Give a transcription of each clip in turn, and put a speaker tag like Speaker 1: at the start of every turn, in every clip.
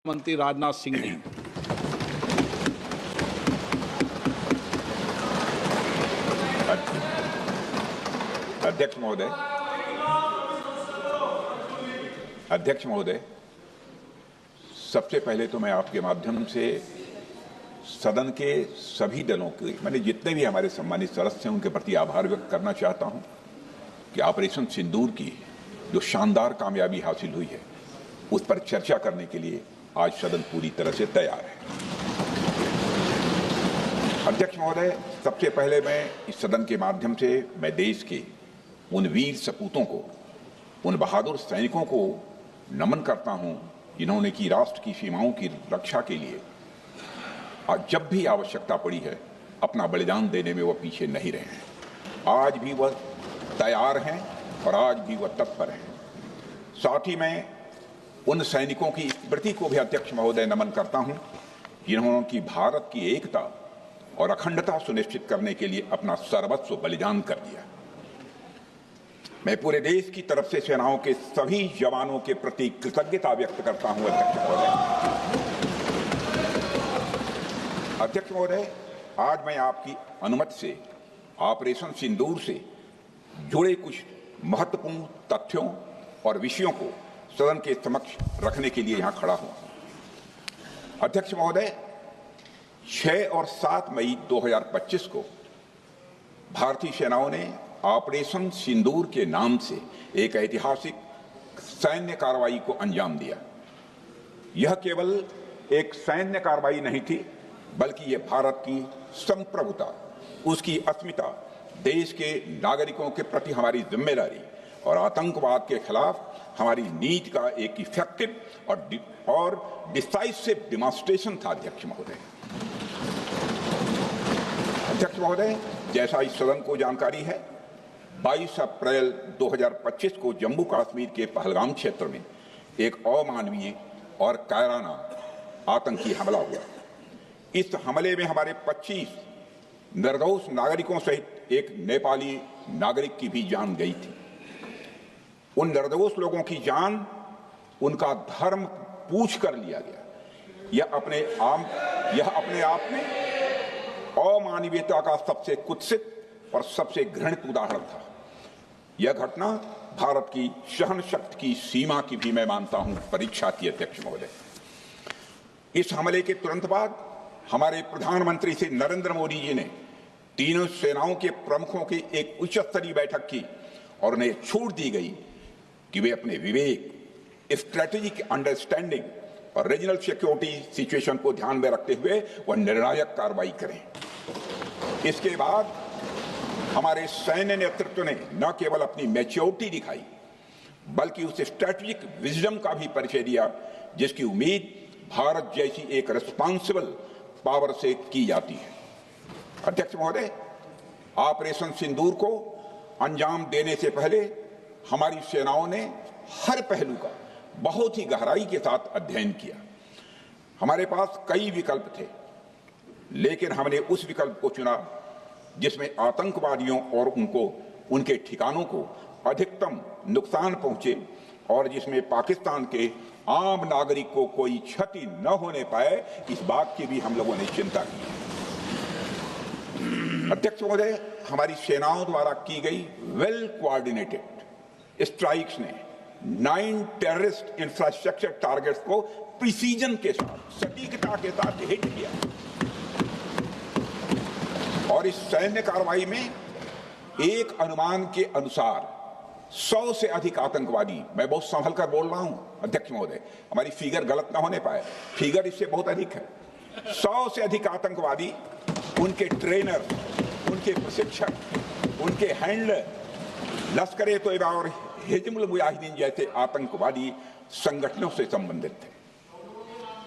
Speaker 1: मंत्री राजनाथ सिंह जी।
Speaker 2: अध्यक्ष महोदय, सबसे पहले तो मैं आपके माध्यम से सदन के सभी दलों के मैंने जितने भी हमारे सम्मानित सदस्य हैं उनके प्रति आभार व्यक्त करना चाहता हूं कि ऑपरेशन सिंदूर की जो शानदार कामयाबी हासिल हुई है उस पर चर्चा करने के लिए आज सदन पूरी तरह से तैयार है। अध्यक्ष महोदय, सबसे पहले मैं इस सदन के माध्यम से मैं देश के उन वीर सपूतों को, उन बहादुर सैनिकों को नमन करता हूं जिन्होंने की राष्ट्र की सीमाओं की रक्षा के लिए जब भी आवश्यकता पड़ी है अपना बलिदान देने में वह पीछे नहीं रहे हैं। आज भी वह तैयार हैं और आज भी वह तत्पर हैं। साथ ही मैं उन सैनिकों की स्मृति को भी अध्यक्ष महोदय नमन करता हूं जिन्होंने की भारत की एकता और अखंडता सुनिश्चित करने के लिए अपना सर्वस्व बलिदान कर दिया। मैं पूरे देश की तरफ से सेनाओं के सभी जवानों के प्रति कृतज्ञता व्यक्त करता हूं। अध्यक्ष महोदय, आज मैं आपकी अनुमति से ऑपरेशन सिंदूर से जुड़े कुछ महत्वपूर्ण तथ्यों और विषयों को सदन के समक्ष रखने के लिए यहां खड़ा हूं। अध्यक्ष महोदय, 6 और 7 मई 2025 को भारतीय सेनाओं ने ऑपरेशन सिंदूर के नाम से एक ऐतिहासिक सैन्य कार्रवाई को अंजाम दिया। यह केवल एक सैन्य कार्रवाई नहीं थी बल्कि यह भारत की संप्रभुता, उसकी अस्मिता, देश के नागरिकों के प्रति हमारी जिम्मेदारी और आतंकवाद के खिलाफ हमारी नीति का एक इफेक्टिव और डिसाइसिव डेमोन्स्ट्रेशन था। अध्यक्ष महोदय, जैसा इस सदन को जानकारी है, 22 अप्रैल 2025 को जम्मू कश्मीर के पहलगाम क्षेत्र में एक अमानवीय और कायराना आतंकी हमला हुआ। इस हमले में हमारे 25 निर्दोष नागरिकों सहित एक नेपाली नागरिक की भी जान गई थी। उन निर्दोष लोगों की जान उनका धर्म पूछ कर लिया गया। यह अपने आप में अमानवीयता का सबसे कुत्सित और सबसे घृणित उदाहरण था। यह घटना भारत की सहन शक्ति की सीमा की भी मैं मानता हूं परीक्षा थी। अध्यक्ष महोदय, इस हमले के तुरंत बाद हमारे प्रधानमंत्री श्री नरेंद्र मोदी जी ने तीनों सेनाओं के प्रमुखों की एक उच्च स्तरीय बैठक की और उन्हें छूट दी गई कि वे अपने विवेक, स्ट्रेटेजिक अंडरस्टैंडिंग और रीजनल सिक्योरिटी सिचुएशन को ध्यान में रखते हुए वह निर्णायक कार्रवाई करें। इसके बाद हमारे सैन्य नेतृत्व ने न केवल अपनी मैच्योरिटी दिखाई बल्कि उस स्ट्रेटेजिक विजडम का भी परिचय दिया जिसकी उम्मीद भारत जैसी एक रिस्पॉन्सिबल पावर से की जाती है। अध्यक्ष महोदय, ऑपरेशन सिंदूर को अंजाम देने से पहले हमारी सेनाओं ने हर पहलू का बहुत ही गहराई के साथ अध्ययन किया। हमारे पास कई विकल्प थे लेकिन हमने उस विकल्प को चुना जिसमें आतंकवादियों और उनके ठिकानों को अधिकतम नुकसान पहुंचे और जिसमें पाकिस्तान के आम नागरिक को कोई क्षति न होने पाए, इस बात की भी हम लोगों ने चिंता की। अध्यक्ष महोदय, हमारी सेनाओं द्वारा की गई वेल कोऑर्डिनेटेड स्ट्राइक्स ने 9 टेररिस्ट इंफ्रास्ट्रक्चर टारगेट्स को प्रिसीजन के साथ, सटीकता के साथ हिट किया और इस सैन्य कार्रवाई में एक अनुमान के अनुसार 100 से अधिक आतंकवादी, मैं बहुत संभल कर बोल रहा हूं अध्यक्ष महोदय, हमारी फिगर गलत ना होने पाए, फिगर इससे बहुत अधिक है। 100 से अधिक आतंकवादी, उनके ट्रेनर, उनके प्रशिक्षक, उनके हैंडलर, लश्कर-ए तोयबा और हिजबुल मुजाहिदीन जैसे आतंकवादी संगठनों से संबंधित थे।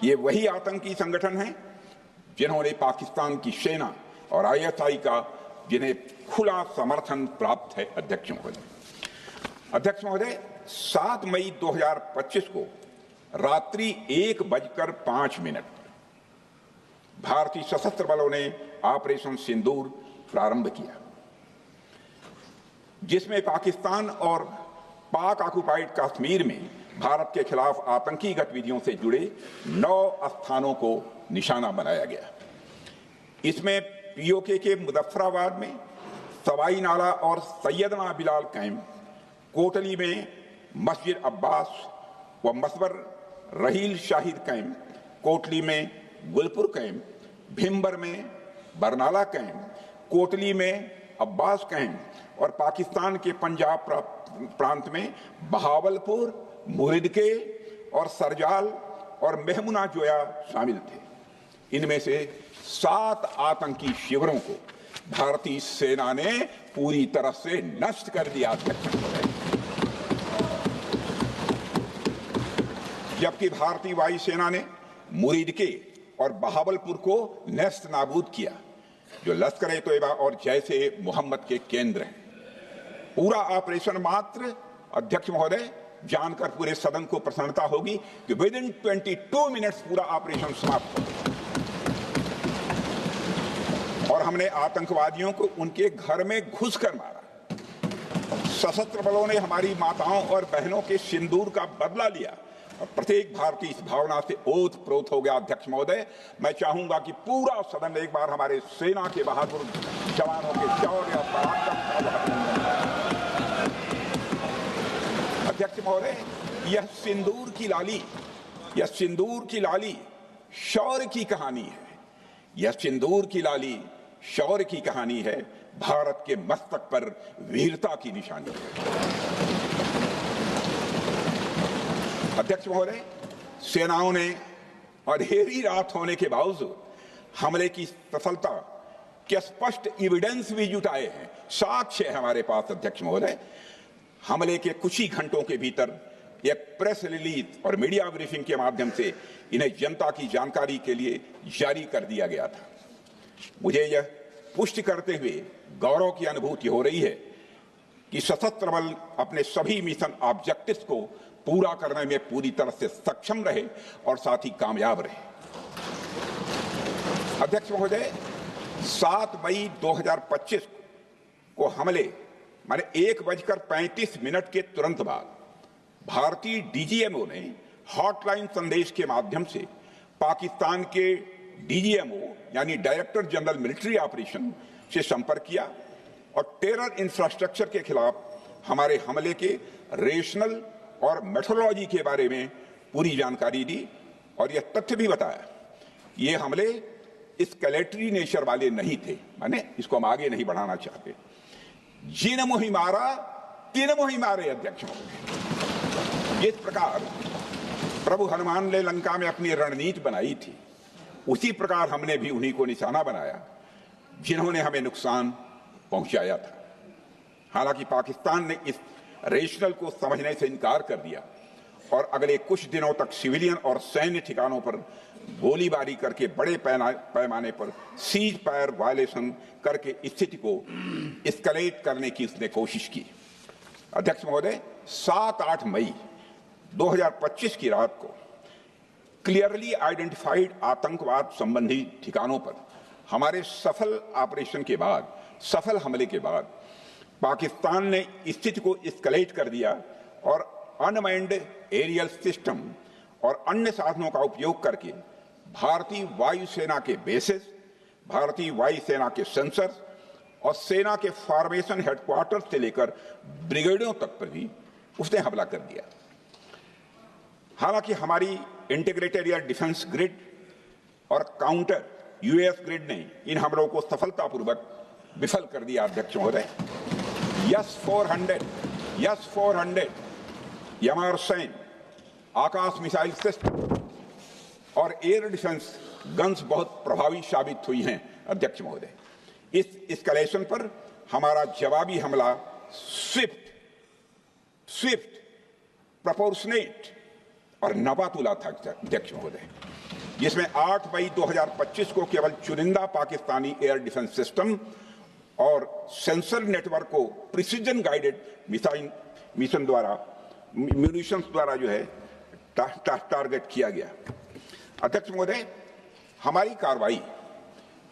Speaker 2: ये वही आतंकी संगठन हैं जिन्होंने पाकिस्तान की सेना और ISI का जिन्हें खुला समर्थन प्राप्त है। अध्यक्ष महोदय, 7 मई 2025 को रात्रि 1:05 भारतीय सशस्त्र बलों ने ऑपरेशन सिंदूर प्रारंभ किया जिसमें पाकिस्तान और पाक ऑक्युपाइड कश्मीर में भारत के खिलाफ आतंकी गतिविधियों से जुड़े 9 स्थानों को निशाना बनाया गया। इसमें पीओके के मुजफ्फराबाद में सवाई नाला और सैयदना बिलाल कैंप, कोटली में मस्जिद अब्बास व मसबर रहील शाहिद कैंप, कोटली में गुलपुर कैंप, भिम्बर में बरनाला कैंप, कोटली में अब्बास कैंप और पाकिस्तान के पंजाब प्रांत में बहावलपुर, मुरिदके और सरजाल और मेहमुना जोया शामिल थे। इनमें से 7 आतंकी शिविरों को भारतीय सेना ने पूरी तरह से नष्ट कर दिया था, जबकि भारतीय वायुसेना ने मुरिदके और बहावलपुर को नेस्त नाबूद किया, जो लश्कर-ए-तोयबा और जैशे मोहम्मद के केंद्र हैं। पूरा ऑपरेशन मात्र, अध्यक्ष महोदय, जानकर पूरे सदन को प्रसन्नता होगी कि विदिन 22 मिनट्स पूरा ऑपरेशन समाप्त हो गया और हमने आतंकवादियों को उनके घर में घुसकर मारा। सशस्त्र बलों ने हमारी माताओं और बहनों के सिंदूर का बदला लिया और प्रत्येक भारतीय इस भावना से ओत-प्रोत हो गया। अध्यक्ष महोदय, मैं चाहूंगा कि पूरा सदन एक बार हमारे सेना के बहादुर जवानों के शौर्य और पराक्रम का। अध्यक्ष महोदय, यह सिंदूर की लाली शौर्य की कहानी है। यह सिंदूर की लाली शौर्य की कहानी है, भारत के मस्तक पर वीरता की निशानी है। अध्यक्ष महोदय, सेनाओं ने अंधेरी रात होने के बावजूद हमले की सफलता के स्पष्ट एविडेंस भी जुटाए हैं, साक्ष्य है हमारे पास। अध्यक्ष महोदय, हमले के कुछ ही घंटों के भीतर एक प्रेस रिलीज और मीडिया ब्रीफिंग के माध्यम से इन्हें जनता की जानकारी के लिए जारी कर दिया गया था। मुझे यह पुष्टि करते हुए गौरव की अनुभूति हो रही है कि सशस्त्र बल अपने सभी मिशन ऑब्जेक्टिव्स को पूरा करने में पूरी तरह से सक्षम रहे और साथ ही कामयाब रहे। अध्यक्ष महोदय, 7 मई 2025 को हमले माने 1:35 के तुरंत बाद भारतीय डीजीएमओ ने हॉटलाइन संदेश के माध्यम से पाकिस्तान के डीजीएमओ यानी डायरेक्टर जनरल मिलिट्री ऑपरेशन से संपर्क किया और टेरर इंफ्रास्ट्रक्चर के खिलाफ हमारे हमले के रेशनल और मेथोडोलॉजी के बारे में पूरी जानकारी दी और यह तथ्य भी बताया ये हमले एस्केलेटरी नेचर वाले नहीं थे, माने इसको हम आगे नहीं बढ़ाना चाहते। जिन मोहि मारा तीन मोहि मारे। अध्यक्ष महोदय, जिस प्रकार प्रभु हनुमान ने लंका में अपनी रणनीति बनाई थी, उसी प्रकार हमने भी उन्हीं को निशाना बनाया जिन्होंने हमें नुकसान पहुंचाया था। हालांकि पाकिस्तान ने इस रेशनल को समझने से इनकार कर दिया और अगले कुछ दिनों तक सिविलियन और सैन्य ठिकानों पर गोलीबारी करके बड़े पैमाने पर सीज फायर वायलेशन करके स्थिति को एस्केलेट करने की उसने कोशिश की। अध्यक्ष महोदय, 7-8 मई 2025 की रात को क्लियरली आइडेंटिफाइड आतंकवाद संबंधी ठिकानों पर हमारे सफल ऑपरेशन के बाद, सफल हमले के बाद पाकिस्तान ने स्थिति को एस्केलेट कर दिया और अनमैन्ड एरियल सिस्टम और अन्य साधनों का उपयोग करके भारतीय वायुसेना के बेसेस, भारतीय वायुसेना के सेंसर्स और सेना के फॉर्मेशन हेडक्वार्टर्स से लेकर ब्रिगेडों तक पर भी उसने हमला कर दिया। हालांकि हमारी इंटीग्रेटेड एयर डिफेंस ग्रिड और काउंटर यूएस ग्रिड ने इन हमलों को सफलतापूर्वक विफल कर दिया। अध्यक्ष महोदय, यस 400 यमारसैन आकाश मिसाइल सिस्टम और एयर डिफेंस गन्स बहुत प्रभावी साबित हुई हैं। अध्यक्ष महोदय, इस एस्केलेशन पर हमारा जवाबी हमला स्विफ्ट, प्रोपोर्शनेट और नवातुला था। अध्यक्ष महोदय, जिसमें 8 मई 2025 को केवल चुनिंदा पाकिस्तानी एयर डिफेंस सिस्टम और सेंसर नेटवर्क को प्रिसीजन गाइडेड मिशन द्वारा म्यूनिशंस द्वारा जो है टारगेट किया गया। अध्यक्ष महोदय, हमारी कार्रवाई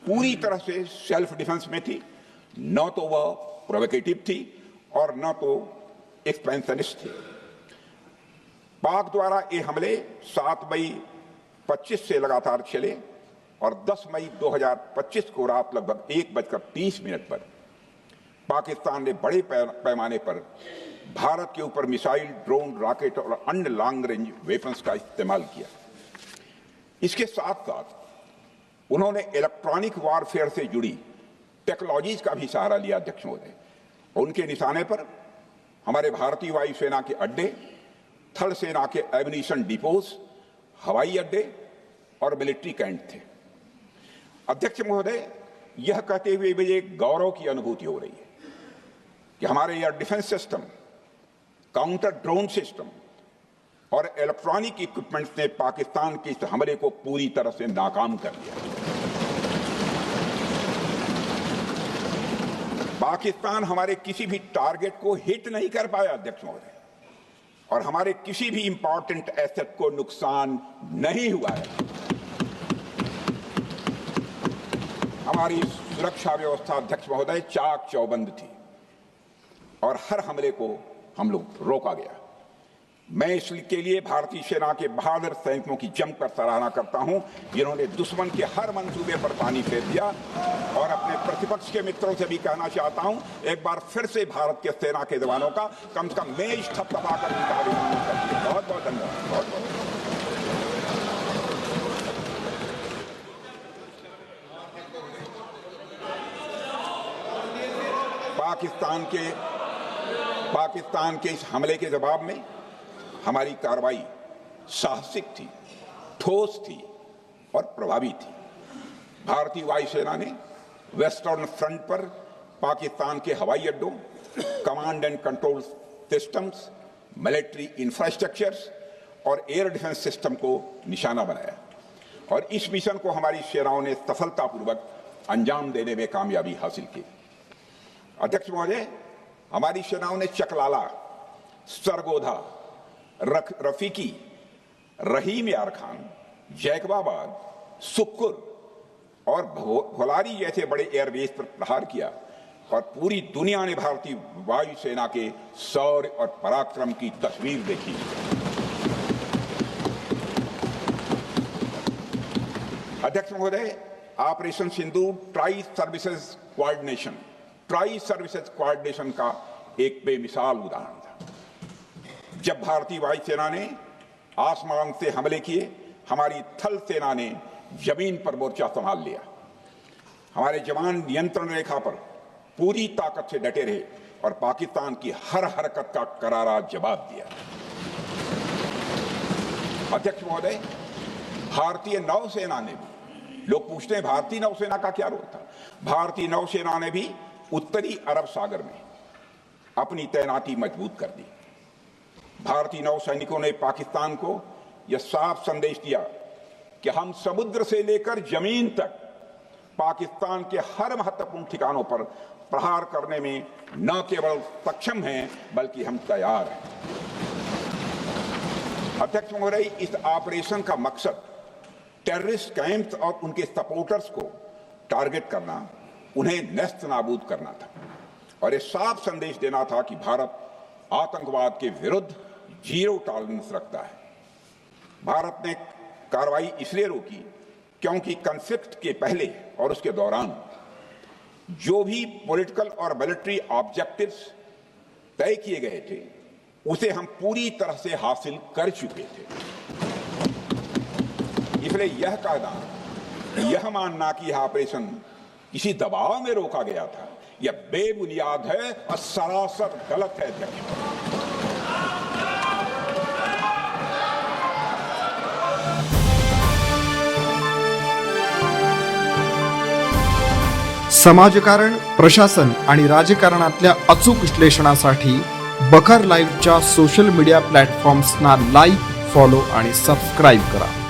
Speaker 2: पूरी तरह से सेल्फ डिफेंस में थी, न तो वह प्रोवोकेटिव थी और न तो एक्सपेंशनिस्ट थी। पाक द्वारा ये हमले 7 मई 25 से लगातार चले और 10 मई 2025 को रात लगभग 1:30 पर पाकिस्तान ने बड़े पैमाने पर भारत के ऊपर मिसाइल, ड्रोन, रॉकेट और अन्य लॉन्ग रेंज वेपन्स का इस्तेमाल किया। इसके साथ साथ उन्होंने इलेक्ट्रॉनिक वॉरफेयर से जुड़ी टेक्नोलॉजीज का भी सहारा लिया अध्यक्ष महोदय। उनके निशाने पर हमारे भारतीय वायुसेना के अड्डे, थल सेना के एम्यूनिशन डिपोज, हवाई अड्डे और मिलिट्री कैंट थे। अध्यक्ष महोदय, यह कहते हुए मुझे गौरव की अनुभूति हो रही है कि हमारे air defence system, counter drone system और इलेक्ट्रॉनिक इक्विपमेंट्स ने पाकिस्तान के इस हमले को पूरी तरह से नाकाम कर दिया। पाकिस्तान हमारे किसी भी टारगेट को हिट नहीं कर पाया अध्यक्ष महोदय, और हमारे किसी भी इंपॉर्टेंट एसेट को नुकसान नहीं हुआ है। हमारी सुरक्षा व्यवस्था अध्यक्ष महोदय चाक चौबंद थी और हर हमले को हम लोग रोका गया। मैं इसके लिए भारतीय सेना के बहादुर सैनिकों की जमकर सराहना करता हूं, जिन्होंने दुश्मन के हर मंसूबे पर पानी फेर दिया। और अपने प्रतिपक्ष के मित्रों से भी कहना चाहता हूं, एक बार फिर से भारत के सेना के जवानों का कम से कम मेज थपथपाकर उनका अभिनंदन करिए। बहुत बहुत धन्यवाद। बहुत बहुत पाकिस्तान के इस हमले के जवाब में हमारी कार्रवाई साहसिक थी, ठोस थी और प्रभावी थी। भारतीय वायुसेना ने वेस्टर्न फ्रंट पर पाकिस्तान के हवाई अड्डों, command and control systems, military infrastructures और एयर डिफेंस सिस्टम को निशाना बनाया और इस मिशन को हमारी सेनाओं ने सफलतापूर्वक अंजाम देने में कामयाबी हासिल की। अध्यक्ष महोदय, हमारी सेनाओं ने चकलाला, सरगोधा, रफीकी, रहीम यार खान, जैकबाबाद, सुक्कुर और भोलारी जैसे बड़े एयरबेस पर प्रहार किया और पूरी दुनिया ने भारतीय वायुसेना के शौर्य और पराक्रम की तस्वीर देखी। अध्यक्ष महोदय, ऑपरेशन सिंदूर ट्राई सर्विसेज कोऑर्डिनेशन का एक बेमिसाल उदाहरण था। जब भारतीय वायुसेना ने आसमान से हमले किए, हमारी थल सेना ने जमीन पर मोर्चा संभाल लिया। हमारे जवान नियंत्रण रेखा पर पूरी ताकत से डटे रहे और पाकिस्तान की हर हरकत का करारा जवाब दिया। अध्यक्ष महोदय, भारतीय नौसेना ने भी, लोग पूछते हैं भारतीय नौसेना का क्या रोल था, भारतीय नौसेना ने भी उत्तरी अरब सागर में अपनी तैनाती मजबूत कर दी। भारतीय नौसैनिकों ने पाकिस्तान को यह साफ संदेश दिया कि हम समुद्र से लेकर जमीन तक पाकिस्तान के हर महत्वपूर्ण ठिकानों पर प्रहार करने में न केवल सक्षम हैं बल्कि हम तैयार हैं। अध्यक्ष महोदय, इस ऑपरेशन का मकसद टेररिस्ट कैंप्स और उनके सपोर्टर्स को टारगेट करना, उन्हें नेस्त नाबूद करना था और यह साफ संदेश देना था कि भारत आतंकवाद के विरुद्ध जीरो टॉलरेंस रखता है। भारत ने कार्रवाई इसलिए रोकी क्योंकि कॉन्फ्लिक्ट के पहले और उसके दौरान जो भी पॉलिटिकल और मिलिट्री ऑब्जेक्टिव्स तय किए गए थे उसे हम पूरी तरह से हासिल कर चुके थे। इसलिए यह कहना, यह मानना कि यह ऑपरेशन किसी दबाव में रोका गया था, यह बेबुनियाद है और सरासर गलत है।
Speaker 1: समाजकारण, प्रशासन आणि राजकारणातल्या अचूक विश्लेषणासाठी बखर लाईव्हच्या सोशल मीडिया प्लॅटफॉर्म्सना लाईक, फॉलो आणि सबस्क्राईब करा।